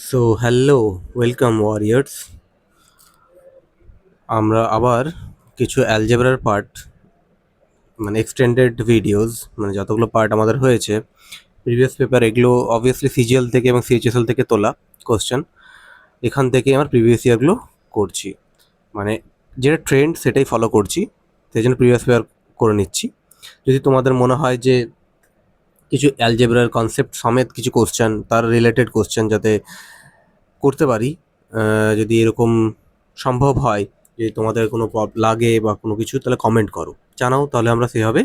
So hello, welcome warriors. আমরা আবার কিছু অ্যালজেব্রার পার্ট মানে এক্সটেন্ডেড ভিডিওস মানে যতগুলো পার্ট আমাদের হয়েছে প্রিভিয়াস পেপার, এগুলো অবভিয়াসলি সিজিএল থেকে এবং সিএইচএসএল থেকে তোলা কোশ্চেন। এখান থেকে আমার প্রিভিয়াস ইয়ারগুলো করছি, মানে যেটা ট্রেন্ড সেটাই ফলো করছি, সেই জন্য প্রিভিয়াস পেপার করে নিচ্ছি। যদি তোমাদের মনে হয় যে কিছু অ্যালজেব্রার কনসেপ্ট সমেত কিছু কোশ্চেন, তার রিলেটেড কোশ্চেন যাতে করতে পারি, যদি এরকম সম্ভব হয়, যদি তোমাদের কোনো লাগে বা কোনো কিছু, তাহলে কমেন্ট করো, জানাও, তাহলে আমরা সেভাবে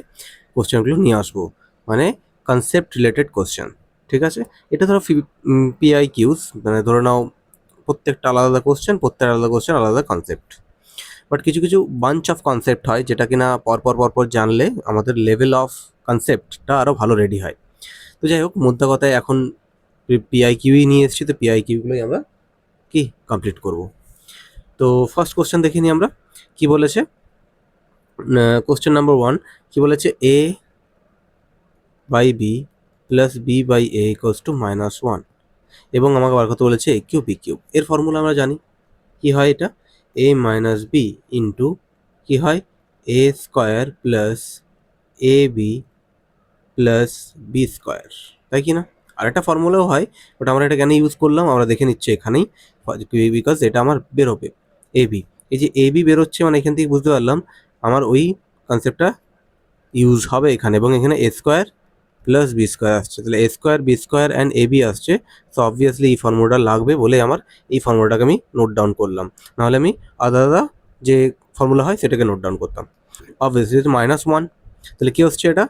কোশ্চেনগুলো নিয়ে আসবো, মানে কনসেপ্ট রিলেটেড কোশ্চেন। ঠিক আছে, এটা ধরো পিআই কিউস, মানে ধরে নাও প্রত্যেকটা আলাদা কোশ্চেন, প্রত্যেকটা আলাদা কোশ্চেন আলাদা কনসেপ্ট। বাট কিছু কিছু বাঞ্চ অফ কনসেপ্ট হয় যেটা কিনা পরপর পরপর জানলে আমাদের লেভেল অফ কনসেপ্টটা আরও ভালো রেডি হয়। তো যাই হোক, মোদ্দা কথায় এখন পিআই কিউই নিয়ে এসেছি, তো পিআই কিউগুলোই আমরা কি কমপ্লিট করব। তো ফার্স্ট কোশ্চেন দেখে নিই আমরা কি বলেছে। কোশ্চেন নাম্বার 1 কি বলেছে, A by B plus B by A equals to -1, এবং আমাকে বার করতে বলেছে এ কিউব বি কিউব। এর ফর্মুলা আমরা জানি কি হয়, এটা এ মাইনাস বি ইন্টু কি হয় এ স্কোয়ার প্লাস এ বি প্লাস বি স্কোয়ার, তাই কি না? আরেকটা ফর্মুলাও হয়, বাট আমরা এটা কেন ইউজ করলাম আমরা দেখে নিচ্ছি এখানেই, বিকজ এটা আমার বেরোবে এ বি। এই যে এ বি বেরোচ্ছে, মানে এখান থেকে বুঝতে পারলাম আমার ওই কনসেপ্টটা ইউজ হবে এখানে, এবং এখানে A square plus B square আসছে, তাহলে A square B square and A B আসছে। সো অবভিয়াসলি এই ফর্মুলাটা লাগবে বলে আমার এই ফর্মুলাটাকে আমি নোট ডাউন করলাম, নাহলে আমি আলাদা আলাদা যে ফর্মুলা হয় সেটাকে নোট ডাউন করতাম। অবভিয়াসলি -1, তাহলে কী হচ্ছে এটা,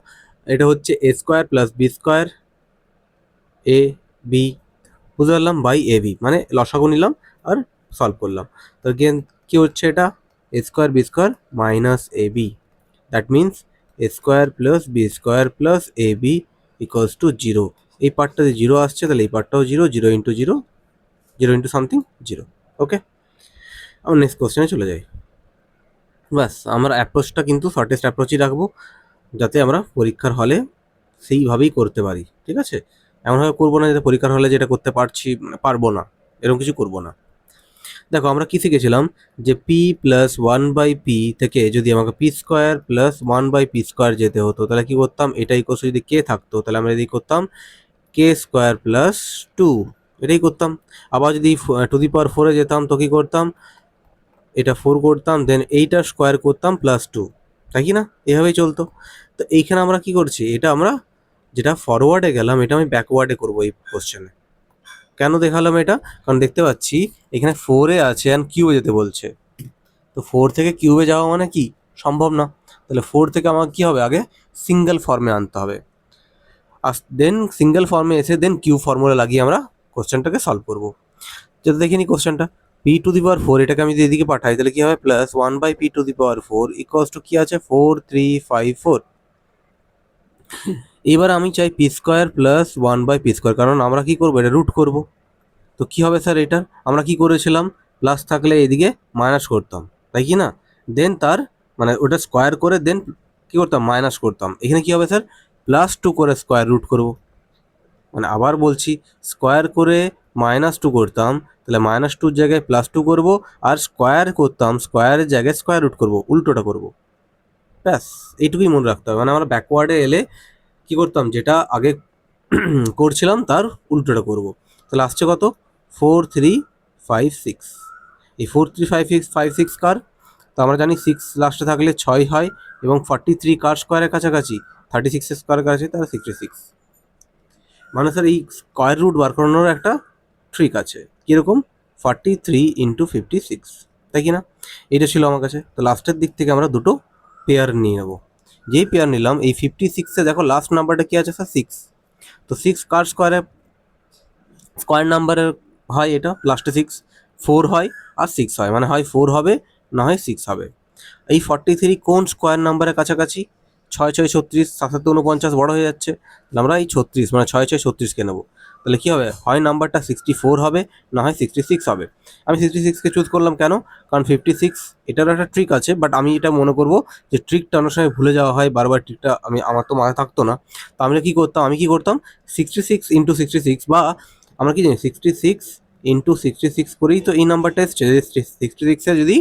এটা হচ্ছে এ square plus B square A B, বুঝতে পারলাম, বাই এ বি, মানে লসাগু নিলাম আর সলভ করলাম। তো গেন কী হচ্ছে এটা, A square B square minus A B, that means A square plus B square plus A B equals to 0। এই পার্টটাতে 0 আসছে, তাহলে এই পার্টটাও 0, 0 ইন্টু 0, 0 ইন্টু সামথিং 0। ওকে, আমরা নেক্সট কোশ্চেনে চলে যাই। ব্যাস, আমরা অ্যাপ্রোচটা কিন্তু শর্টেস্ট অ্যাপ্রোচই রাখবো, যাতে আমরা পরীক্ষার হলে সেইভাবেই করতে পারি। ঠিক আছে, এমনভাবে করবো না যাতে পরীক্ষার হলে যেটা করতে পারবো না, এরকম কিছু করবো না। দেখো আমরা কী শিখেছিলাম, যে পি প্লাস 1/p থেকে যদি আমাকে পি স্কোয়ার প্লাস 1/p² যেতে হতো, তাহলে কী করতাম, এটা ইকুয়ালস যদি কে থাকতো তাহলে আমরা এদিকে করতাম কে স্কোয়ার প্লাস 2, এটাই করতাম। আবার যদি টু দি পাওয়ার 4-এ যেতাম তো কী করতাম, এটা 4 করতাম, দেন এইটা স্কোয়ার করতাম প্লাস 2, তাই কি না? এভাবেই চলতো। তো এইখানে আমরা কি করছি, এটা আমরা যেটা ফরওয়ার্ডে গেলাম এটা আমি ব্যাকওয়ার্ডে করবো এই কোশ্চেনে। কেন দেখালাম এটা, কারণ দেখতে পাচ্ছি এখানে 4-এ আছে অ্যান্ড কিউবে যেতে বলছে, তো 4 থেকে কিউবে যাওয়া মানে কি সম্ভব না, তাহলে 4 থেকে আমাকে কী হবে, আগে সিঙ্গেল ফর্মে আনতে হবে, আর দেন সিঙ্গেল ফর্মে এসে দেন কিউ ফর্মুলা লাগিয়ে আমরা কোশ্চেনটাকে সলভ করবো। যেটা দেখিনি কোশ্চেনটা, p⁴, এটাকে আমি যদি এদিকে পাঠাই তাহলে কী হবে, প্লাস 1/p⁴ ইকুয়ালস টু কী আছে 4 3 5 4। এবার আমি চাই পি স্কোয়ার প্লাস 1/p², কারণ আমরা কি করবো, এটা রুট করব। তো কী হবে স্যার, এটার আমরা কি করেছিলাম, প্লাস থাকলে এদিকে মাইনাস করতাম, তাই কি না? দেন তার মানে ওটা স্কোয়ার করে দেন কী করতাম, মাইনাস করতাম। এখানে কী হবে স্যার, +2 করে স্কোয়ার রুট করব, মানে আবার বলছি, স্কোয়ার করে -2 করতাম, তাহলে -2-র জায়গায় +2 করব, আর স্কোয়ার করতাম, স্কোয়ারের জায়গায় স্কোয়ার রুট করব, উল্টোটা করব। ব্যাস, এইটুকুই মনে রাখতে হবে, মানে আমরা ব্যাকওয়ার্ডে এলে কী করতাম, যেটা আগে করছিলাম তার উল্টোটা করব। তাহলে আসছে কত, 4 3 5 6। এই 4 3 5 6 5 6 কার, তো আমরা জানি 6 লাস্টে থাকলে 6 হয়, এবং 43 কার স্কোয়ারের কাছাকাছি, 36 স্কোয়ারের কাছাকাছি, তাহলে 66। মানে স্যার এই স্কোয়ার রুট বার করানোর একটা ট্রিক আছে, কীরকম, 43 ইন্টু 56, তাই কি না? এটা ছিল আমার কাছে। তো লাস্টের দিক থেকে আমরা দুটো পেয়ার নিয়ে নেবো, যেই পেয়ার নিলাম এই 56-এ দেখো লাস্ট নাম্বারটা কী আছে স্যার, 6। তো 6 কার স্কোয়ার নাম্বারের হয়, এটা লাস্টে 6 4 হয় আর 6 হয়, মানে হয় 4 হবে না হয় 6 হবে। এই 43 কোন স্কোয়ার নাম্বারের কাছাকাছি, 6 6 36, 7 7 49 বড় হয়ে যাচ্ছে, তাহলে আমরা এই 36 মানে 6 6 36কে নেবো। তাহলে কী হবে, হয় নাম্বারটা 64 হবে না হয় 66 হবে। আমি 66কে চুজ করলাম কেন, কারণ 56 এটারও একটা ট্রিক আছে, বাট আমি এটা মনে করবো যে ট্রিকটা অনেক সময় ভুলে যাওয়া হয়, বারবার ট্রিকটা আমার তো মাথায় থাকতো না। তো আমি কি করতাম 66 ইন্টু 66, বা আমরা কি জানি 66 ইন্টু 66 করেই তো এই নাম্বারটা এসছে। 66 যদি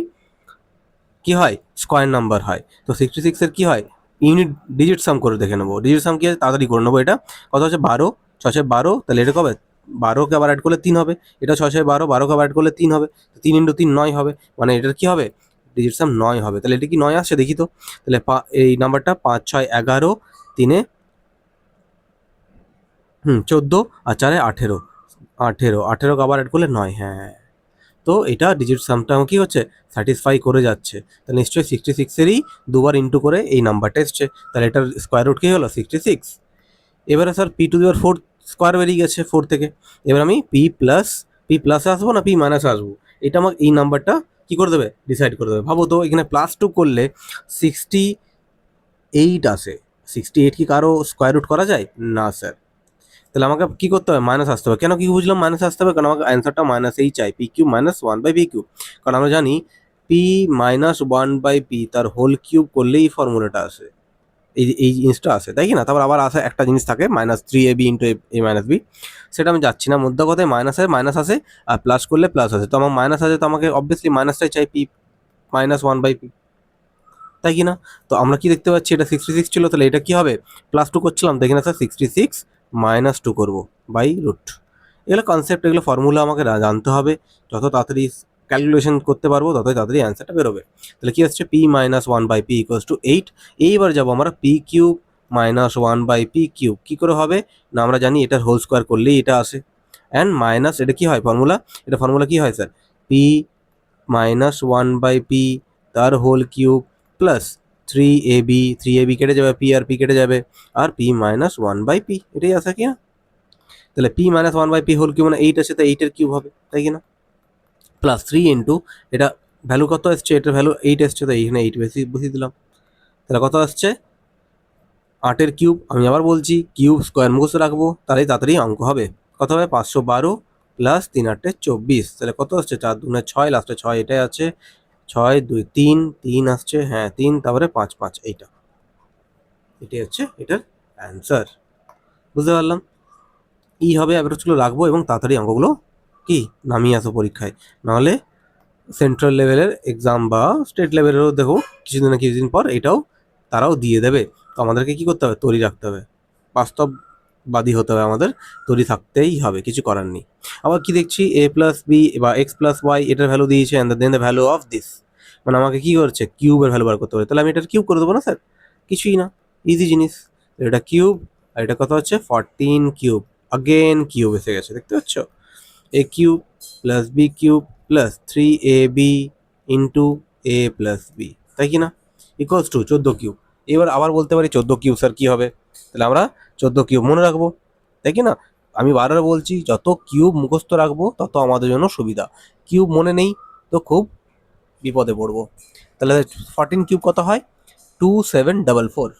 কি হয় স্কোয়ার নাম্বার হয়, তো 66 কি হয় ইউনিট ডিজিট সাম করে দেখে নেবো। ডিজিট সাম কি আছে তাড়াতাড়ি করে নেবো। এটা কত হচ্ছে 12, 6 12, তাহলে এটা কবে 12কে আবার অ্যাড করলে 3 হবে। এটা 6 12, 12কে আবার অ্যাড করলে 3 হবে, 3 ইন্টু 3 9 হবে, মানে এটার কি হবে ডিজিট সাম 9 হবে। তাহলে এটা কি 9 আসছে দেখি তো। তাহলে এই নাম্বারটা 5 6 11, 3 14 আর 4 18, 18কে আবার অ্যাড করলে 9। হ্যাঁ, তো এটা ডিজিট সামটা কি হচ্ছে স্যাটিসফাই করে যাচ্ছে। তাহলে নিশ্চয়ই 66-এরই দুবার ইন্টু করে এই নাম্বারটা এসছে। তাহলে এটার স্কোয়ার রুট কি হলো 66। এবারে স্যার p⁴ স্কোয়ার বেরিয়ে গেছে 4 থেকে। এবার আমি p প্লাসে আসবো না p মাইনাসে আসবো, এটা আমাকে এই নাম্বারটা কি করে দেবে ডিসাইড করে দেবে। ভাবো তো এখানে +2 করলে 68 আসে। 68 কি কারো স্কোয়ার রুট করা যায় না স্যার। তাহলে আমাকে কি করতে হবে মাইনাস আসতে হবে। কেন কি বুঝলাম মাইনাস আসতে হবে, কারণ আমাকে অ্যান্সারটা মাইনাসেই চাই, p³ -1/p³। কারণ আমরা জানি p-1/p তার হোল কিউব করলেই এই ফর্মুলাটা আসে, এই জিনিসটা আসে, তাই কি না। তারপর আবার আসে একটা জিনিস থাকে -3ab into a minus b, সেটা আমি যাচ্ছি না। মধ্য কথায় মাইনাস আসে আর প্লাস করলে প্লাস আসে। তো আমার মাইনাস আছে, তো আমাকে অবভিয়াসলি মাইনাসটাই চাই, p-1/p, তাই কি না। তো আমরা কি দেখতে পাচ্ছি এটা 66 ছিল, তাহলে এটা কি হবে +2 করছিলাম, দেখি না স্যার 66 -2 করবো বাই রুট। এগুলো কনসেপ্ট, এগুলো ফর্মুলা আমাকে জানতে হবে। যত তাড়াতাড়ি ক্যালকুলেশন করতে পারবো ততই তাড়াতাড়ি অ্যান্সারটা বেরোবে। তাহলে কি হচ্ছে p-1/p = 8। এইবার যাবো আমরা p³ -1/p³ কী করে হবে না, আমরা জানি এটার হোল স্কোয়ার করলেই এটা আসে, অ্যান্ড মাইনাস এটা কি হয় ফর্মুলা, এটা ফর্মুলা কি হয় স্যার p-1/p তার হোল কিউব প্লাস 3ab কেটে যাবে, p আর p কেটে যাবে, আর p-1/p এটাই আসে কি না। তাহলে p-1/p হোল কিউব মানে 8 আছে, তাই 8 এর কিউব হবে, তাই কি না। প্লাস 3 ইন্টু এটা ভ্যালু কত এসছে, এটার ভ্যালু 8 এসছে, তাই এখানে 8 বসিয়ে দিলাম। তাহলে কত আসছে 8-এর কিউব। আমি আবার বলছি কিউব স্কোয়ার মুখস্থ রাখবো, তাহলেই তাড়াতাড়ি অঙ্ক হবে। কত হবে 512 প্লাস 3 8 24, তাহলে কত আসছে 4 2 6, লাস্টে 6 এটাই আছে, 6 2 3 3 আসছে, হ্যাঁ 3, তারপরে 5 5, এটাই হচ্ছে এটার অ্যান্সার। বুঝতে পারলাম ই হবে, অ্যাভারেজগুলো রাখবো এবং তাড়াতাড়ি অঙ্কগুলো কি নামিয়ে আসো পরীক্ষায়। নাহলে সেন্ট্রাল লেভেলের এক্সাম বা স্টেট লেভেলেরও দেখো কিছুদিন পর এটাও তারাও দিয়ে দেবে। তো আমাদেরকে কি করতে হবে তৈরি রাখতে হবে, বাস্তববাদী হতে হবে আমাদের, তৈরি থাকতেই হবে, কিছু করার নেই। আবার কি দেখছি a+b বা x+y এটার ভ্যালু দিয়েছে, and then the value of this, মানে আমাকে কি করছে কিউবের ভ্যালু বার করতে হবে। তাহলে আমি এটার কিউব করে দেবো না স্যার, কিছুই না, ইজি জিনিস। এটা কিউব আর এটা কত হচ্ছে 14 কিউব, আগেন কিউব এসে গেছে দেখতে পাচ্ছ, a³ + b³ + 3ab into a+b, তাই কি না, ইকুয়ালস টু 14 কিউব। এবার আবার বলতে পারি 14 কিউব স্যার কী হবে, তাহলে আমরা 14 কিউব মনে রাখবো, তাই কি না। আমি বারবার বলছি যত কিউব মুখস্থ রাখবো তত আমাদের জন্য সুবিধা, কিউব মনে নেই তো খুব বিপদে পড়বো। তাহলে 14 কিউব কত হয় 2744,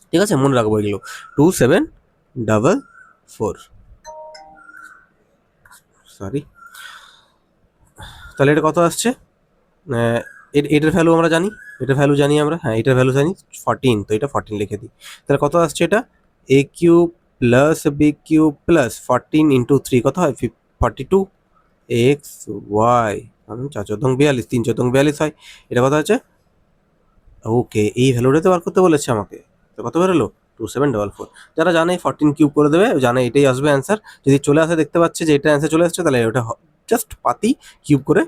ঠিক আছে মনে রাখবো এগুলো 2744, সরি। তাহলে এটা কত আসছে, এটার ভ্যালু আমরা জানি, আমরা, হ্যাঁ এটার ভ্যালু জানি 14, তো এটা 14 লিখে দিই। তাহলে কত আসছে এটা a³ + b³ + 14 ইন্টু 3 কত হয় 42 x y, 4 × 42, 3 × 42 হয়, এটা কত আছে ওকে, এই ভ্যালুটাতে বার করতে বলেছে আমাকে। তো কত বেরোলো 2744। যারা জানে 14 কিউব করে দেবে, জানে এটাই আসবে অ্যান্সার। যদি চলে আসে দেখতে পাচ্ছে যে এটা অ্যান্সার চলে আসছে, তাহলে ওটা জাস্ট পাতি কিউব করে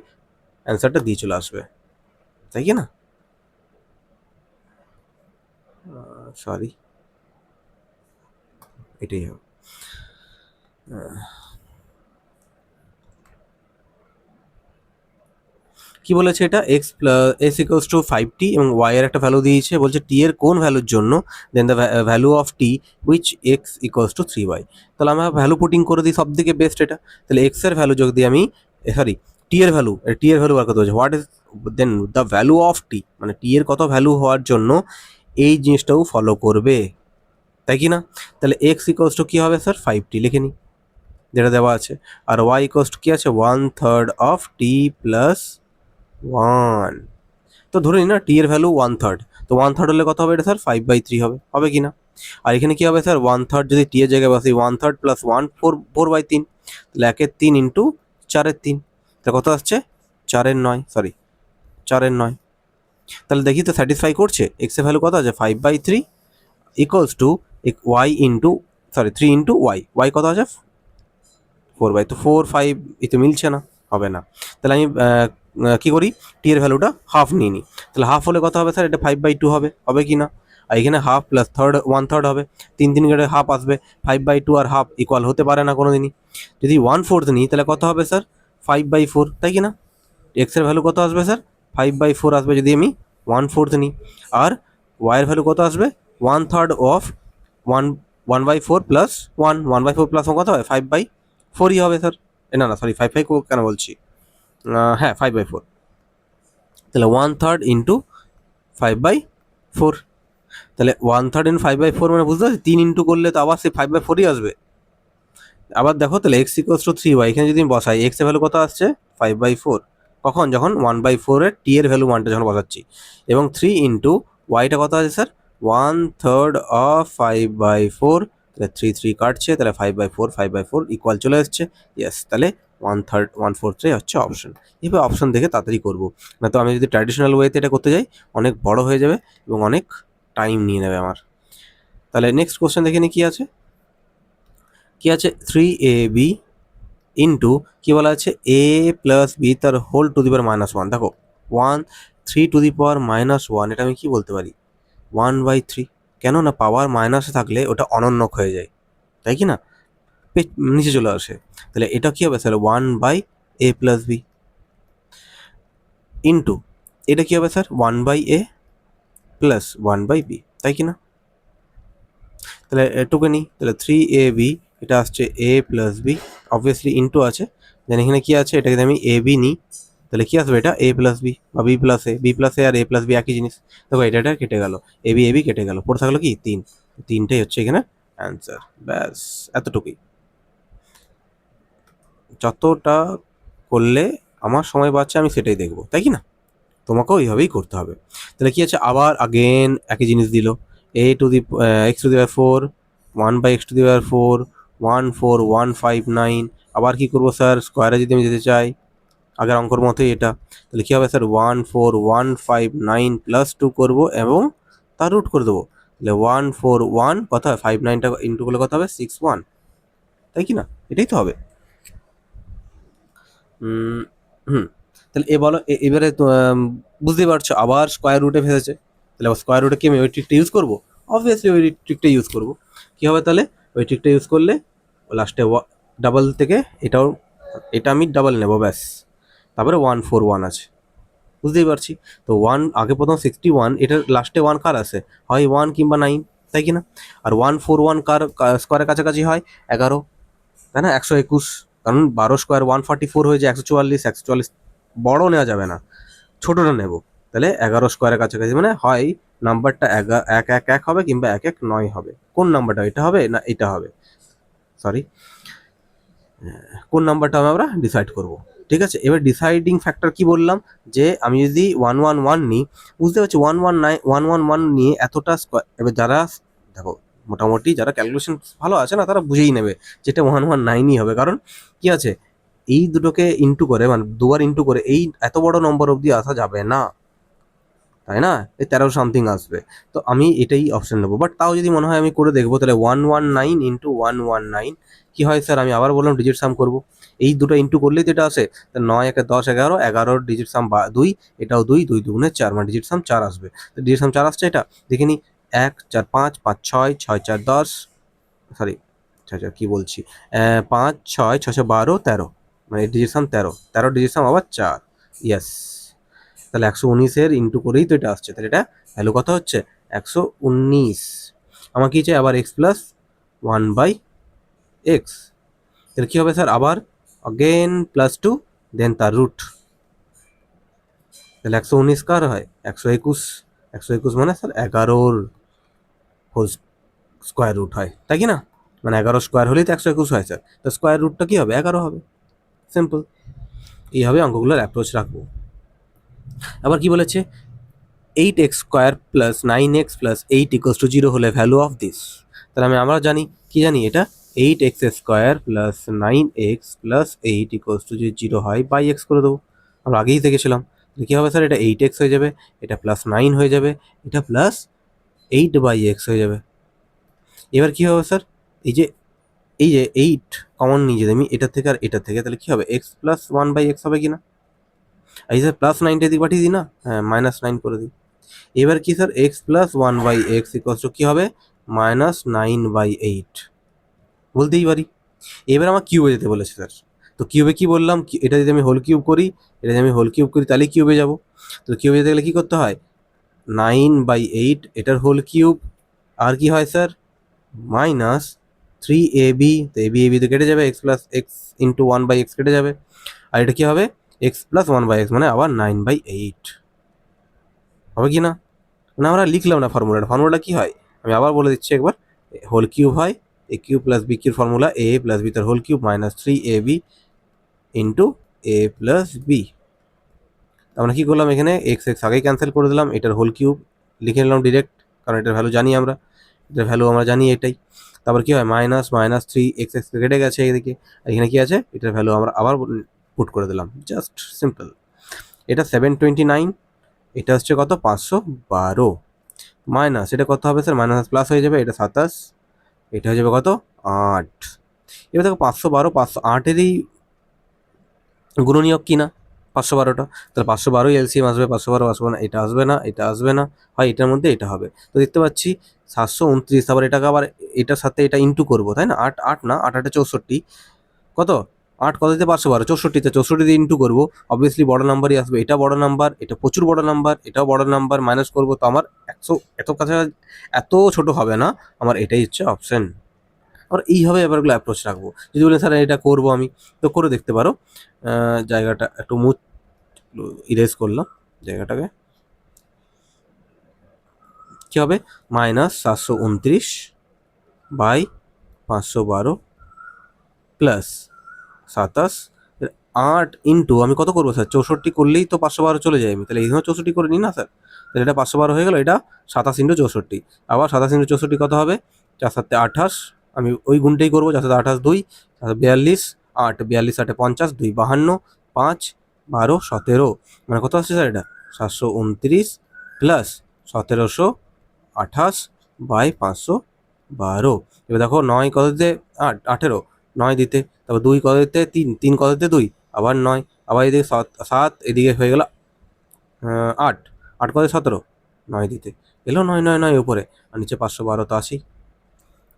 অ্যান্সারটা দিয়ে চলে আসবে, তাই কি না। সরি, এটাই হবে। কি বলেছে এটা s = 5t এবং y এর একটা ভ্যালু দিয়েছে, বলছে t এর কোন ভ্যালুর জন্য then the value of t which x = 3y। তাহলে আমরা ভ্যালু পুটিং করে দিই, সব থেকে বেস্ট এটা। তাহলে x এর ভ্যালু যদি আমি সরি t এর ভ্যালু বার করতে বলছে, what is then the value of t, মানে t এর কত ভ্যালু হওয়ার জন্য এই জিনিসটাও ফলো করবে, তাই কি না। তাহলে x = কি হবে স্যার 5t লিখে নিই, যেটা দেওয়া আছে, আর y = কি আছে 1/3 অফ t প্লাস 1। তো ধরে নিই না টি এর ভ্যালু 1/3, তো 1/3 হলে কত হবে এটা স্যার 5/3 হবে কি না। আর এখানে কি হবে স্যার 1/3 যদি টি এর জায়গায় বসি 1/3 + 1 4/3, তাহলে 1/3 ইন্টু 4/3, তাহলে কত আসছে 4/9, সরি 4/9। তাহলে দেখি তো স্যাটিসফাই করছে। এক্সের ভ্যালু কত আছে 5/3 equals to y into, sorry 3 into y, y কত আছে 4/, তো 4 5 এই তো মিলছে না, হবে না। তাহলে আমি কী করি, টি এর ভ্যালুটা হাফ নিয়ে নিই। তাহলে হাফ হলে কত হবে স্যার, এটা 5/2 হবে, হবে কি না? আর এখানে হাফ প্লাস থার্ড 1/3 হবে, 3 কেটে হাফ আসবে, 5/2 আর হাফ ইকুয়াল হতে পারে না কোনো দিনই। যদি 1/4 নিই তাহলে কত হবে স্যার 5/4, তাই কি না? এক্সের ভ্যালু কত আসবে স্যার 5/4 আসবে যদি আমি 1/4 নিই। আর ওয়াইয়ের ভ্যালু কত আসবে 1/3 অফ 1/4 প্লাস 1/4 প্লাস কত হয় 5/4ই হবে স্যার। না না সরি 5/5 কেন বলছি, হ্যাঁ 5/4, তাহলে 1/3 ইন্টু 5/4, তাহলে 1/3 ইন্টু 5/4 মানে বুঝতে পারছি 3 ইন্টু করলে তো আবার সেই 5/4ই আসবে। আবার দেখো তাহলে এক্স ইকুয়ালস টু 3y, এখানে যদি আমি বসাই এক্স এর ভ্যালু কত আসছে 5/4, কখন যখন 1/4 এর টি এর ভ্যালু 1টা যখন বসাচ্ছি, এবং 3 ইন্টু ওয়াইটা কত আছে স্যার 1/3 অফ 5/4, তাহলে 3 3 কাটছে, তাহলে 5/4 ইকুয়াল চলে এসছে, ইয়েস। তাহলে 1/3 1/4 হচ্ছে অপশন। এবার অপশন দেখে তাড়াতাড়ি করবো, না তো আমি যদি ট্র্যাডিশনাল ওয়েতে এটা করতে যাই অনেক বড় হয়ে যাবে এবং অনেক টাইম নিয়ে নেবে আমার। তাহলে নেক্সট কোশ্চেন দেখে নি কি আছে, কি আছে 3ab ইন্টু কী বলা আছে a প্লাস বি তার হোল টু দি পাওয়ার -1। দেখো 3 টু দি পাওয়ার -1, এটা আমি কি বলতে পারি 1/3, কেন না পাওয়ার মাইনাসে থাকলে ওটা অনন্যক হয়ে যায়, তাই কি না, নিচে চলে আসে। তাহলে এটা কি হবে sir 1/a plus B into এটা কি হবে স্যার 1/a প্লাস 1/b, তাই কি না? তাহলে এটুকু নিই, তাহলে 3ab এটা আসছে a plus b, obviously into আছে, দেন এখানে কি আছে এটাকে আমি এ বি নিই, তাহলে কি আসবে এটা a প্লাস বি বা b plus A, b plus a আর a প্লাস বি একই জিনিস। দেখো এটা কেটে গেল, এ বি কেটে গেল, পড়ে থাকলো কি 3, 3টাই হচ্ছে এখানে অ্যান্সার, ব্যাস এতটুকুই। যতটা করলে আমার সময় বাঁচছে আমি সেটাই দেখবো, তাই কি না? তোমাকেও এইভাবেই করতে হবে। তাহলে কি আছে আবার আগেন একই জিনিস দিল, a to the X to the power 4 1/x to the power 4 14159। আবার কি করবো স্যার স্কোয়ারে যদি আমি যেতে চাই আগের অঙ্কর মতোই এটা, তাহলে কী হবে স্যার 14159 প্লাস 2 করবো এবং তার রুট করে দেবো, তাহলে 141 কত হয় 59টা ইন্টু করলে কত হবে 61, তাই কি না? এটাই তো হবে। হুম, তাহলে এ বলো এবারে তো বুঝতেই পারছো আবার স্কোয়ার রুটে ফেসেছে, তাহলে স্কোয়ার রুটে কি আমি ওই ট্রিকটা ইউজ করবো? অবভিয়াসলি ওই ট্রিকটা ইউজ করবো। কী হবে তাহলে ওই ট্রিকটা ইউজ করলে লাস্টে ডাবল থেকে এটাও, এটা আমি ডাবল নেবো ব্যাস, তারপরে 141 আছে, বুঝতেই পারছি। তো আগে প্রথম 61, এটার লাস্টে 1 কার আছে, হয় 1 কিংবা 9, তাই কি না? আর 141 কার স্কোয়ারের কাছাকাছি হয় 11, তাই না 121, কারণ 12 স্কোয়ার 144 হয়ে যায় 144 বড় নেওয়া যাবে না, ছোটোটা নেব। তাহলে 11 স্কোয়ারের কাছাকাছি মানে হয় নাম্বারটা 111 হবে কিংবা 119 হবে। কোন নাম্বারটা, এটা হবে না এটা হবে, সরি কোন নাম্বারটা আমরা ডিসাইড করব, ঠিক আছে? এবার ডিসাইডিং ফ্যাক্টর কি বললাম, যে আমি যদি 111 নিই, বুঝতে পারছি 111 নিয়ে এতটা স্কোয়ার, এবার যারা দেখো মোটামুটি যারা ক্যালকুলেশন ভালো আছে না তারা বুঝেই নেবে যেটা 119ই হবে, কারণ কি আছে এই দুটোকে ইন্টু করে মানে দুবার ইন্টু করে এই এত বড় নম্বর অবধি আসা যাবে না, তাই না? এই 13 সামথিং আসবে। তো আমি এটাই অপশন নেবো, বাট তাও যদি মনে হয় আমি করে দেখবো, তাহলে 119 ইন্টু 119 কি হয় স্যার, আমি আবার বললাম ডিজিট সাম করবো, এই দুটো ইন্টু করলেই তো এটা আসে, তা 9 একে 10 11, 11 ডিজিট সাম 2, এটাও 2, 2 দুগুণে 4 মানে ডিজিট সাম 4 আসবে। তো ডিজিট সাম 4 আসছে, এটা দেখে নিই 1 4 5 5 6 6 4 10, সরি আচ্ছা আচ্ছা কী বলছি 5 6 6 12 13, মানে ডিজিট সাম 13 ডিজিট সাম আবার 4, ইয়েস। তাহলে 119 ইন্টু করেই তো এটা আসছে, তাহলে এটা ভ্যালু কত হচ্ছে 119। আমার কি চাই আবার এক্স প্লাস 1/x, তাহলে কী হবে স্যার আবার অগেন +2 দেন তার রুট, তাহলে 119 কার হয় 121, 121 মানে স্যার 11 হোল স্কোয়ার রুট হয়, তাই কি না? মানে 11 স্কোয়ার হলেই তো 121 হয় স্যার, তো স্কোয়ার রুটটা কী হবে 11 হবে, সিম্পল। এইভাবে অঙ্কগুলোর অ্যাপ্রোচ রাখবো। আবার কি বলেছে 8x square plus 9x plus 8 equals to 0 হলে ভ্যালু অফ দিস, তাহলে আমরা জানি কি জানি এটা 8x² plus 9x plus 8 equals to যে 0 হয় বাই এক্স করে দেবো। আমরা আগেই দেখেছিলাম। কী হবে স্যার, এটা 8x হয়ে যাবে, এটা প্লাস 9 হয়ে যাবে, এটা প্লাস 8/x হয়ে যাবে। এবার কী হবে স্যার, এই যে 8 কমন নিয়ে যদি আমি এটা থেকে আর এটা থেকে, তাহলে কী হবে, এক্স প্লাস 1/x হবে কি না? এই স্যার প্লাস 9টা দিকে পাঠিয়ে দিই না, হ্যাঁ -9 করে দিই। এবার কি sir, X plus 1/x equals to কী হবে, -9/8 বলতেই পারি। এবার আমার কিউবে যেতে বলেছে স্যার, তো কিউবে কি বললাম, এটা যদি আমি হোল কিউব করি, তাহলে কিউবে যাব। তো কিউবে যেতে গেলে কী করতে হয়, 9/8 এটার হোল কিউব, আর কি হয় স্যার, -3ab, তো ab তো কেটে যাবে, x plus x into 1/x কেটে যাবে, আর এটা কী হবে, এক্স প্লাস 1/x মানে আবার 9/8 হবে কি না? মানে আমরা লিখলাম না ফর্মুলাটা কী হয়, আমি আবার বলে দিচ্ছি একবার, হোল কিউব হয় A cube plus B cube formula, A plus B তার whole cube -3ab into A plus B. আমরা কী করলাম, এখানে এক্স আগেই ক্যান্সেল করে দিলাম, এটার হোল কিউব লিখে নিলাম ডিরেক্ট, কারণ এটার ভ্যালু জানি আমরা, এটার ভ্যালু আমরা জানি এটাই। তারপর কী হয়, -3x কেটে গেছে এদিকে, এখানে কী আছে, এটার ভ্যালু আমরা আবার পুট করে দিলাম, জাস্ট সিম্পল। এটা 729, এটা হচ্ছে কত, 512, মাইনাস এটা কত হবে স্যার, মাইনাস প্লাস হয়ে যাবে, এটা 27, এটা হয়ে যাবে কত, 8। এবার দেখো 512 508-এরই গুণনীয়ক কিনা 512টা, তাহলে 512 এলসিএম আসবে, 512 আসবে না, এটা আসবে না, এটা আসবে না, হয় এটার মধ্যে এটা হবে। তো দেখতে পাচ্ছি 729, তারপর এটাকে আবার এটার সাথে এটা ইন্টু করবো, তাই না, 8 8 না 8 8 64, কত 8 কত দিতে 512, 64 দিয়ে ইন্টু করবো, অবভিয়াসলি বড় নাম্বারই আসবে, এটা বড় নাম্বার, এটা প্রচুর বড় নাম্বার, এটাও বড় নাম্বার, মাইনাস করবো, তো আমার 100 এত কাছাকাছি, এত ছোট হবে না, আমার এটাই হচ্ছে অপশন। আর এইভাবে ব্যাপারগুলো অ্যাপ্রোচ রাখবো। যদি বলেন স্যার এটা করবো আমি, তো করে দেখতে পারো। জায়গাটা একটু ইরেজ করলাম জায়গাটাকে, কী হবে, -729/512 প্লাস 27, 8 ইন্টু আমি কত করবো স্যার, 64 করলেই তো 512 চলে যায়, আমি তাহলে এইভাবে 64 করে নিই না স্যার, তাহলে এটা 512 হয়ে গেল, এটা 27 ইন্টু 64, আবার 27 ইন্টু 64 কত হবে, 4 7 28, আমি ওই গুণটাই করবো, 4 7 28 2, 42 8, 42 8 50, 2 52, 5 12 17, মানে কত আসছে স্যার, এটা 729 প্লাস 1728/512। এবার দেখো 9 কত দিতে, 8 18, 9 দিতে, তারপর 2 কত দিতে, 3 3 কত দিতে 2, আবার 9, আবার এদিকে 7 এদিকে হয়ে গেল 8 8 কত 17, 9 দিতে এলো 9 9 9 উপরে, আর নিচে 512, তো আসি।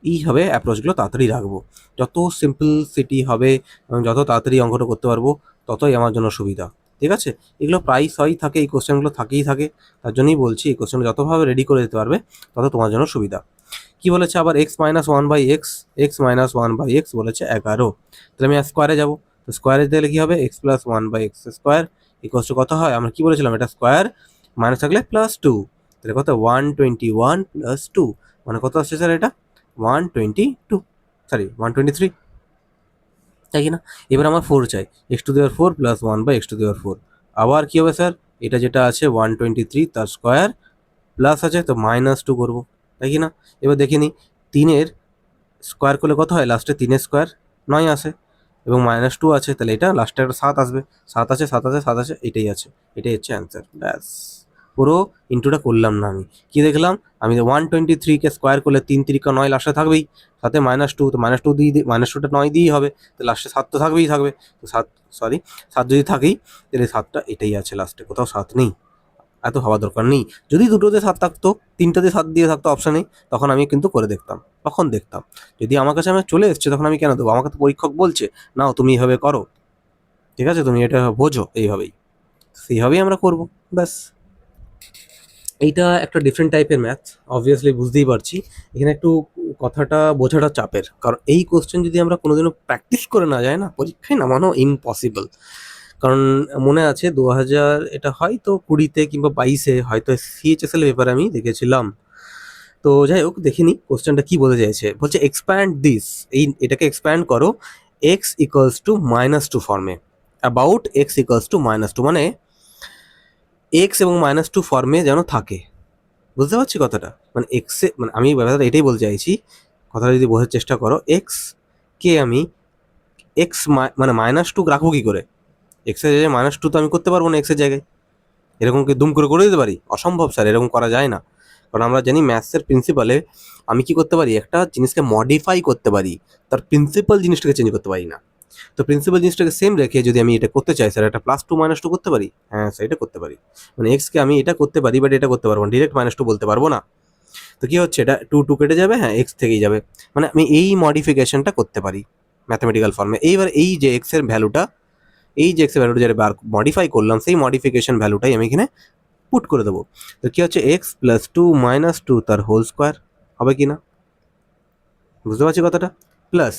এইভাবে অ্যাপ্রোচগুলো তাড়াতাড়ি রাখবো, যত সিম্পলসিটি হবে এবং যত তাড়াতাড়ি অঙ্কটা করতে পারবো ততই আমার জন্য সুবিধা, ঠিক আছে। এগুলো প্রাইস হয় থাকে, এই কোশ্চেনগুলো থাকেই থাকে, তার জন্যই বলছি এই কোশ্চেনগুলো যতভাবে রেডি করে দিতে পারবে তত তোমার জন্য সুবিধা। কি বলেছে আবার, x-1/x বলেছে 11, তাহলে আমি স্কোয়ারে যাবো, তো স্কোয়ারে দিলে কী হবে, x plus 1/x² equals to কত হয়, আমরা কী বলেছিলাম, এটা স্কোয়ার মাইনাস থাকলে +2, তাহলে কত 121 + 2, মানে কত আসছে স্যার, এটা 122, সরি 123, তাই কি না। এবার আমার 4 চাই, x⁴ প্লাস 1/x⁴, আবার কী হবে স্যার, এটা যেটা আছে 123 তার স্কোয়ার প্লাস আছে, তো -2 করবো, তাই কি না। এবার দেখে নিই, 3-এর স্কোয়ার করলে কত হয়, লাস্টে 3-এর স্কোয়ার 9 আসে, এবং -2 আছে, তাহলে এটা লাস্টে একটা 7 আসবে, 7 আছে 7 আছে 7 আছে, এটাই আছে, এটাই হচ্ছে অ্যান্সার, ব্যাস। পুরো ইন্টুটা করলাম না আমি, কি দেখলাম, আমি 123-কে স্কোয়ার করলে 3 3 9 লাস্টে থাকবেই, সাথে -2, তো -2 দিয়ে -2টা 9 দিয়েই হবে, তো লাস্টে 7 তো থাকবেই থাকবে, তো 7 যদি থাকেই, তাহলে 7টা এটাই আছে লাস্টে, কোথাও 7 নেই, এত ভাবা দরকার নেই। যদি দুটোতে 7 থাকতো, 3টাতে 7 দিয়ে থাকতো অপশানে, তখন আমি কিন্তু করে দেখতাম, তখন দেখতাম। যদি আমার কাছে আমার চলে এসছে, তখন আমি কেন দেবো, আমাকে তো পরীক্ষক বলছে নাও তুমি এভাবে করো, ঠিক আছে, তুমি এটা বোঝো এইভাবেই, সেইভাবেই আমরা করবো, ব্যাস। এইটা একটা ডিফারেন্ট টাইপের ম্যাথ, অবভিয়াসলি বুঝতেই পারছি, এখানে একটু কথাটা বোঝাটা চাপের, কারণ এই কোশ্চেন যদি আমরা কোনোদিনও প্র্যাকটিস করে না যাই না, পরীক্ষায় নামানো ইম্পসিবল। কারণ মনে আছে 2000 এটা হয়তো 20-তে কিংবা 22-এ হয়তো সিএইচএসএল পেপারে আমি দেখেছিলাম। তো যাই হোক, দেখিনি কোশ্চেনটা কি বলতে চাইছে, বলছে এক্সপ্যান্ড দিস, এটাকে এক্সপ্যান্ড করো x ইকুয়ালস টু -2 ফর্মে, অ্যাবাউট x ইকুয়ালস টু -2, মানে x এবং -2 ফর্মে যেন থাকে, বুঝতে পারছি কথাটা, মানে এক্সে, মানে আমি ব্যাপারটা এটাই বলতে চাইছি, কথাটা যদি বোঝার চেষ্টা করো, x কে আমি এক্স মানে -2 রাখবো কী করে? এক্সের জায়গায় -2 তো আমি করতে পারবো না এক্সের জায়গায়। এরকম কি দুম করে দিতে পারি? অসম্ভব স্যার, এরকম করা যায় না। কারণ আমরা জানি ম্যাথসের প্রিন্সিপালে আমি কি করতে পারি, একটা জিনিসকে মডিফাই করতে পারি, তার প্রিন্সিপাল জিনিসটাকে চেঞ্জ করতে পারি না। তো প্রিন্সিপাল জিনিসটাকে সেম রেখে যদি আমি এটা করতে চাই স্যার, একটা +2 -2 করতে পারি? হ্যাঁ স্যার, এটা করতে পারি। মানে এক্সকে আমি এটা করতে পারি, বাট এটা করতে পারবো না, ডিরেক্ট -2 বলতে পারবো না। তো কি হচ্ছে, এটা 2 কেটে যাবে, হ্যাঁ এক্স থেকেই যাবে। মানে আমি এই মডিফিকেশনটা করতে পারি ম্যাথমেটিক্যাল ফর্মে। এইবার এই যে এক্সের ভ্যালুটা, যেটা মডিফাই করলাম, সেই মডিফিকেশন ভ্যালুটাই আমি এখানে পুট করে দেবো। তো কি হচ্ছে, x+2 -2 তার হোল স্কোয়ার হবে কি না? বুঝতে পারছি কথাটা? প্লাস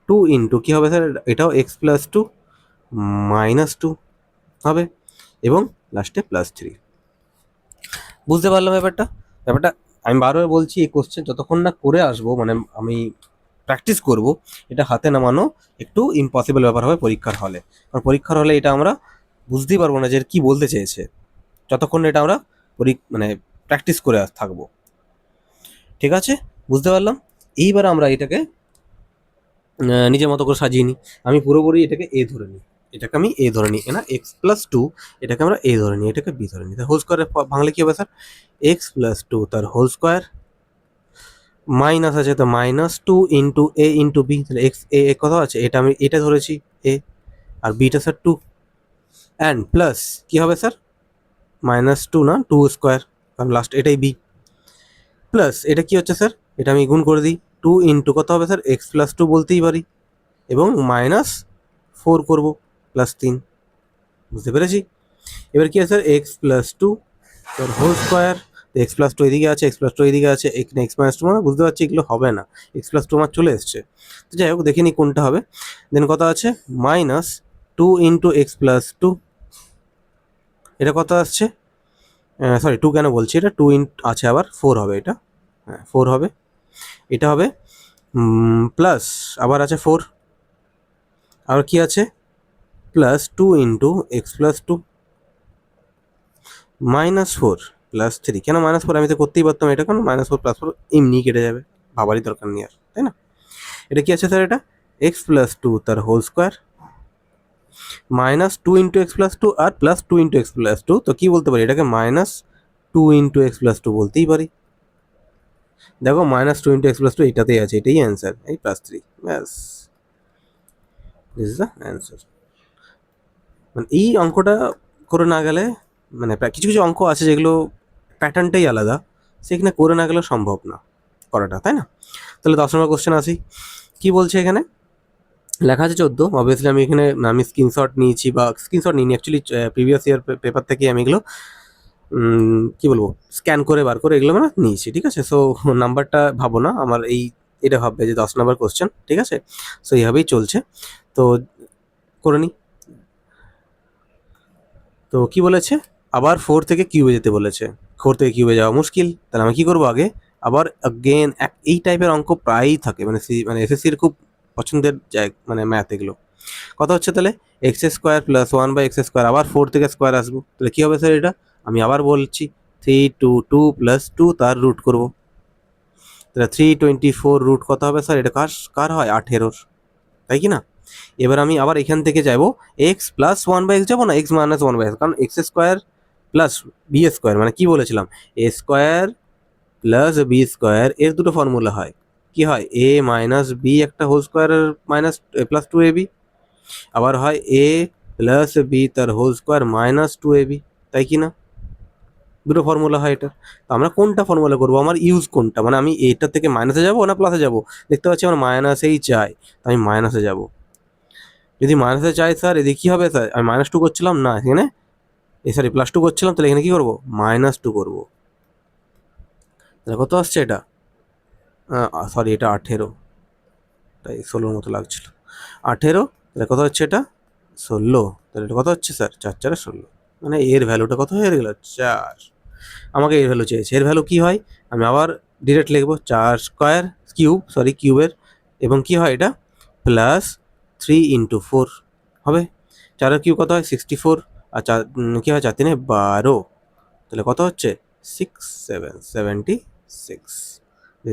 2 ইন্টু কী হবে স্যার, এটাও x+2 -2 হবে, এবং লাস্টে +3। বুঝতে পারলাম ব্যাপারটা? ব্যাপারটা আমি বারবার বলছি, এই কোশ্চেন যতক্ষণ না করে আসবো, মানে আমি প্র্যাকটিস করব, এটা হাতে নামানো একটু ইম্পসিবল ব্যাপার হবে পরীক্ষার হলে। কারণ পরীক্ষার হলে এটা আমরা বুঝতেই পারবো না যে কী বলতে চেয়েছে, যতক্ষণ এটা আমরা মানে প্র্যাকটিস করে থাকবো। ঠিক আছে, বুঝতে পারলাম। এইবার আমরা এটাকে নিজের মতো করে সাজিয়ে নিই। আমি পুরোপুরি এটাকে এ ধরে নিই, এটাকে আমি এ ধরে নিই, না x+2, এটাকে আমরা এ ধরে নিই, এটাকে বি ধরে নিই। হোল স্কোয়ারে ভাঙলে কী হবে স্যার, x+2 তার হোল স্কোয়ার, মাইনাস আছে তো -2 ইন্টু এ ইন্টু বি, তাহলে এক্স এ কত আছে, এটা আমি এটা ধরেছি এ, আর বিটা স্যার 2, অ্যান্ড প্লাস কী হবে স্যার, -2 না 2 স্কোয়ার, কারণ লাস্ট এটাই বি, প্লাস এটা কি হচ্ছে স্যার, এটা আমি গুণ করে দিই, 2 ইন্টু কত হবে স্যার, x+2 বলতেই পারি, এবং -4 করবো, +3। বুঝতে পেরেছি? এবার কি আছে স্যার, x+2 তার হোল স্কোয়ার, x+2 এদিকে আছে, x+2 এদিকে আছে, এখানে x-2 মানে বুঝতে পারছি এগুলো হবে না, x+2 আমার চলে এসছে। তো যাই হোক, দেখে নিই কোনটা হবে। দেন কত আছে, -2 ইন্টু x+2, এটা কত আসছে, সরি 2 কেন বলছি, এটা 2 আছে, আবার 4 হবে, এটা হ্যাঁ 4 হবে, এটা হবে প্লাস আবার আছে 4, আর কি আছে, +2 ইন্টু x+2 -4 +3, কেন -4, আমি তো করতেই পারতাম এটা, কারণ -4 +4 এমনি কেটে যাবে, ভাবারই দরকার নেই আর, তাই না? এটা কি আছে স্যার, এটা x+2 তার হোল স্কোয়ার, -2 ইন্টু x+2 আর +2 ইন্টু x+2, তো কি বলতে পারি, এটাকে -2 ইন্টু x+2 বলতেই পারি। দেখো -2 ইন্টু x+2 এটাতেই আছে, এটাই অ্যান্সার, এই +3, ব্যাস, দিস ইজ দ্য অ্যান্সার। মানে এই অঙ্কটা করে না গেলে, মানে কিছু কিছু অঙ্ক আছে যেগুলো প্যাটার্নটাই আলাদা, সেখানে করে না গেলেও সম্ভব না করাটা, তাই না? তাহলে 10 নম্বর কোশ্চেন আসি, কি বলছে এখানে, লেখা আছে 14, অবভিয়াসলি আমি স্ক্রিনশট নিয়েছি, বা স্ক্রিনশট নিইনি অ্যাকচুয়ালি, প্রিভিয়াস ইয়ার পেপার থেকে আমি এগুলো কী বলবো, স্ক্যান করে বার করে এগুলো মানে নিয়েছি, ঠিক আছে? সো নাম্বারটা ভাবো না আমার, এটা ভাববে যে 10 নম্বর কোশ্চেন, ঠিক আছে? সো এইভাবেই চলছে, তো করে নিই। তো কি বলেছে, আবার 4 থেকে কিউবে যেতে বলেছে, 4 থেকে কিউবে যাওয়া মুশকিল, তাহলে আমি কী করবো, আগে আবার অ্যাগেন এই টাইপের অঙ্ক প্রায়ই থাকে, মানে এসএসসির খুব পছন্দের মানে ম্যাথ এগুলো। কত হচ্ছে তাহলে, x² + 1/x², আবার 4 থেকে স্কোয়ার আসবো, তাহলে কী হবে স্যার, এটা আমি আবার বলছি 322 + 2 তার রুট করবো, তাহলে 324 রুট কত হবে স্যার, এটা কার হয়, 18, তাই কি না? এবার আমি আবার এখান থেকে যাবো x+1/x, যাবো না x-1/x, কারণ x² প্লাস b² মানে কি বলেছিলাম, a² প্লাস b², এর দুটো ফর্মুলা হয়, কি হয়, a মাইনাস b একটা হোল স্কোয়ারের +2ab, আবার হয় a প্লাস b তার হোল স্কোয়ার -2ab, তাই কি না? দুটো ফর্মুলা হয় এটা। তো আমরা কোনটা ফর্মুলা করবো, আমার ইউজ কোনটা, মানে আমি এটা থেকে মাইনাসে যাবো না প্লাসে যাবো? দেখতে পাচ্ছি আমার মাইনাসেই চাই, তো আমি মাইনাসে যাবো। যদি মাইনাসে চাই স্যার, এদিকে কী হবে স্যার, আমি -2 করছিলাম না এখানে, সরি +2 করছিলাম, তাহলে এখানে কী করবো, -2 করবো, তাহলে কত আসছে এটা, সরি এটা 18, তাই 16 মতো লাগছিল, 18, তাহলে কত হচ্ছে এটা, 16, তাহলে এটা কত হচ্ছে স্যার, 4 4 16, মানে এর ভ্যালুটা কত হয়ে গেল, 4। আমাকে এর ভ্যালু চেয়েছে, এর ভ্যালু কী হয়, আমি আবার ডিরেক্ট লিখবো, 4² কিউবের, এবং কি হয় এটা, +3 × 4 হবে, 4 কিউব কত হয়, 64, আর কী হয়, 4 3 12, তাহলে কত হচ্ছে, 76 দিস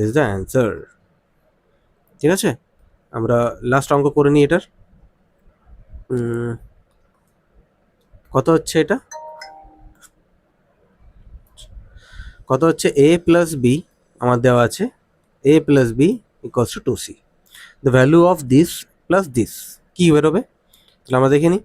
ইজ দ্য অ্যান্সার, ঠিক আছে? আমরা লাস্ট অঙ্ক করে নিই এটার। কত হচ্ছে এটা, কত হচ্ছে a প্লাস বি আমার দেওয়া আছে, a plus B equals to 2c, the value of this plus this কী বেরোবে, তাহলে আমরা দেখে নিই।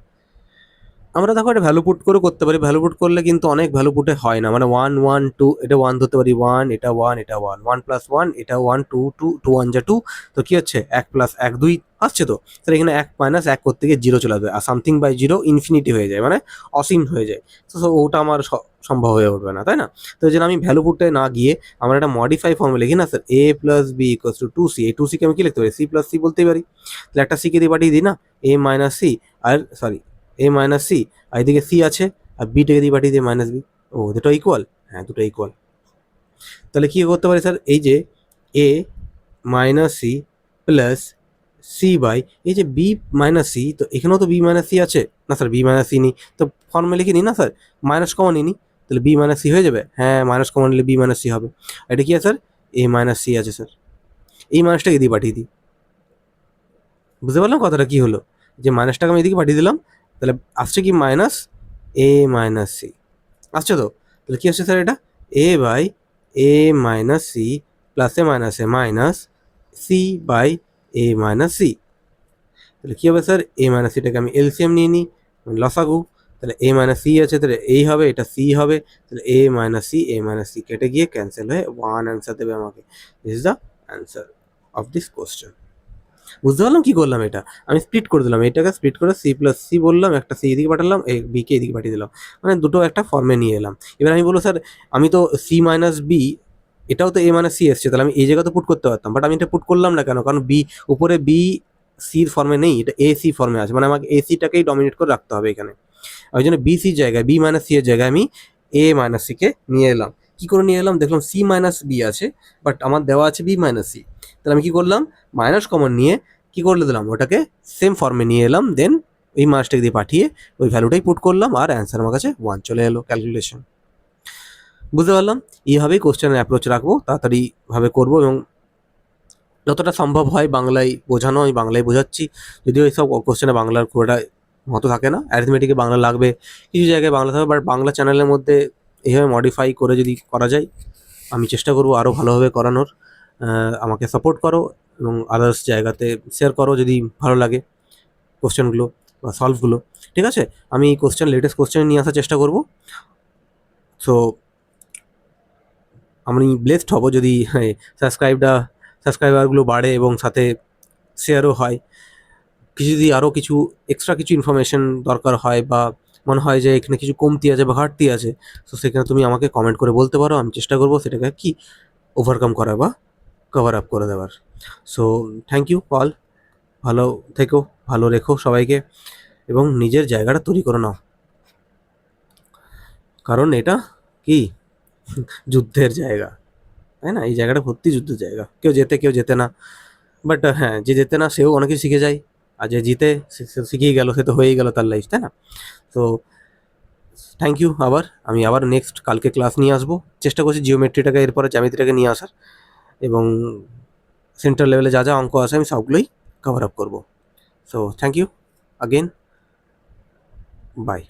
আমরা দেখো এটা ভ্যালু পুট করে করতে পারি, ভ্যালু পুট করলে কিন্তু অনেক ভ্যালু পুটে হয় না, মানে 1 1 2, এটা 1 ধরতে পারি, 1 এটা 1 এটা 1, 1 প্লাস 1 এটা 1 2 2 2 1 যা 2, তো কী হচ্ছে 1 প্লাস 1 2 আসছে, তো তাহলে এখানে 1 মাইনাস 1 করতে গিয়ে 0 চলে আসবে, আর সামথিং বাই 0 ইনফিনিটি হয়ে যায়, মানে অসীম হয়ে যায়, তো ওটা আমার সম্ভব হয়ে উঠবে না, তাই না? তো এই জন্য আমি ভ্যালু পুটে না গিয়ে আমরা একটা মডিফাই ফর্মে লিখি না sir, a plus B equals to 2c, এই 2c কে আমি কী লিখতে পারি, c প্লাস c বলতেই পারি, তাহলে একটা c কে দিয়ে পাঠিয়ে দিই না, a মাইনাস c, আর সরি a মাইনাস c, আর এদিকে সি আছে, আর বিটাকে দিয়ে পাঠিয়ে দিয়ে মাইনাস বি, ও দুটো ইকুয়াল, হ্যাঁ দুটো ইকুয়াল, তাহলে কী করতে পারি স্যার, এই যে A minus C plus C by এই যে বি মাইনাস সি, তো এখানেও তো বি মাইনাস সি আছে না স্যার, বি মাইনাস সি নিই, তো ফর্মে লিখে নিই না স্যার, মাইনাস কমন নিই, তাহলে বি মাইনাস সি হয়ে যাবে, হ্যাঁ মাইনাস কমন নিলে বি মাইনাস সি হবে, এটা কি আছে স্যার, এ মাইনাস সি আছে স্যার, এই মাইনাসটাকে দিয়ে পাঠিয়ে দিই, বুঝতে পারলাম কথাটা কী হলো, যে মাইনাসটাকে আমি এদিকে পাঠিয়ে দিলাম, তাহলে আসছে কি মাইনাস এ মাইনাস সি আসছে, তো তাহলে কী আসছে স্যার, এটা A by A minus C plus A minus C by A minus C, তাহলে কী হবে স্যার, এ মাইনাস সিটাকে আমি এলসিএম নিয়ে নিই, লসাগু, তাহলে এ মাইনাস সি আছে, তাহলে এই হবে, এটা সি হবে, তাহলে এ মাইনাস সি কেটে গিয়ে ক্যান্সেল হয়ে 1 অ্যান্সার দেবে আমাকে, this is the answer of this question. বুঝতে পারলাম কী করলাম, এটা আমি স্প্লিট করে দিলাম, এটাকে স্প্লিট করে সি প্লাস সি বললাম, একটা সি এদিকে পাঠালাম, এই বিকে এদিকে পাঠিয়ে দিলাম, মানে দুটো একটা ফর্মে নিয়ে এলাম। এবার আমি বলবো স্যার আমি তো সি মাইনাস বি, এটাও তো এ মাইনাস সি এসছে, তাহলে আমি এই জায়গা তো পুট করতে পারতাম, বাট আমি এটা পুট করলাম না কেন, কারণ বি উপরে বি সির ফর্মে নেই, এটা এ সি ফর্মে আছে, মানে আমাকে এ সিটাকেই ডমিনেট করে রাখতে হবে এখানে, ওই জন্য বি সির জায়গায় বি মাইনাস সি এর জায়গায় আমি এ মাইনাস সিকে নিয়ে এলাম। কী করে নিয়ে এলাম, দেখলাম সি মাইনাস বি আছে, বাট আমার দেওয়া আছে বি মাইনাস সি, তাহলে আমি কী করলাম, মাইনাস কমন নিয়ে কী করে দিলাম, ওটাকে সেম ফর্মে নিয়ে এলাম, দেন ওই মাসটাকে দিয়ে পাঠিয়ে ওই ভ্যালুটাই পুট করলাম, আর অ্যান্সার আমার কাছে 1 চলে এলো ক্যালকুলেশন। বুঝতে পারলাম, এইভাবেই কোশ্চেনের অ্যাপ্রোচ রাখবো, তাড়াতাড়িভাবে করবো, এবং যতটা সম্ভব হয় বাংলায় বোঝানো, আমি বাংলায় বোঝাচ্ছি, যদিও এইসব কোশ্চেনে বাংলার খুব একটা মতো থাকে না, অ্যারিথমেটিকে বাংলা লাগবে, কিছু জায়গায় বাংলা থাকবে, বাট বাংলা চ্যানেলের মধ্যে এইভাবে মডিফাই করে যদি করা যায়, আমি চেষ্টা করবো আরও ভালোভাবে করানোর। আমাকে সাপোর্ট করো এবং আদার্স জায়গাতে শেয়ার করো যদি ভালো লাগে কোশ্চেনগুলো বা সলভগুলো, ঠিক আছে? আমি লেটেস্ট কোশ্চেন নিয়ে আসার চেষ্টা করব। সো আমি ব্লেসড হব যদি সাবস্ক্রাইবারগুলো বাড়ে এবং সাথে শেয়ারও হয়। কিছু যদি আরও কিছু এক্সট্রা কিছু ইনফরমেশন দরকার হয়, বা মনে হয় যে এখানে কিছু কমতি আছে বা ঘাটতি আছে, তো সেখানে তুমি আমাকে কমেন্ট করে বলতে পারো, আমি চেষ্টা করবো সেটাকে কি ওভারকাম করা বা কভার আপ করে দেওয়ার। সো থ্যাংক ইউ অল, ভালো থেকো, ভালো রেখো সবাইকে, এবং নিজের জায়গাটা তৈরি করে নাও, কারণ এটা কি যুদ্ধের জায়গা, তাই না? এই জায়গাটা ভর্তি যুদ্ধের জায়গা, কেউ যেতে না, বাট হ্যাঁ যে যেতে না সেও অনেক কিছু শিখে যায়, আর যে জিতে সে শিখেই গেল, সে তো হয়েই গেল তার লাইফ, তাই না? তো থ্যাংক ইউ, আমি আবার নেক্সট কালকে ক্লাস নিয়ে আসবো, চেষ্টা করছি জিওমেট্রিটাকে এরপরে জ্যামিতিটাকে নিয়ে আসার, এবং সেন্টার লেভেলে যা যা অঙ্ক আছে আমি সবগুলোই কভার আপ করবো। So thank you again, by.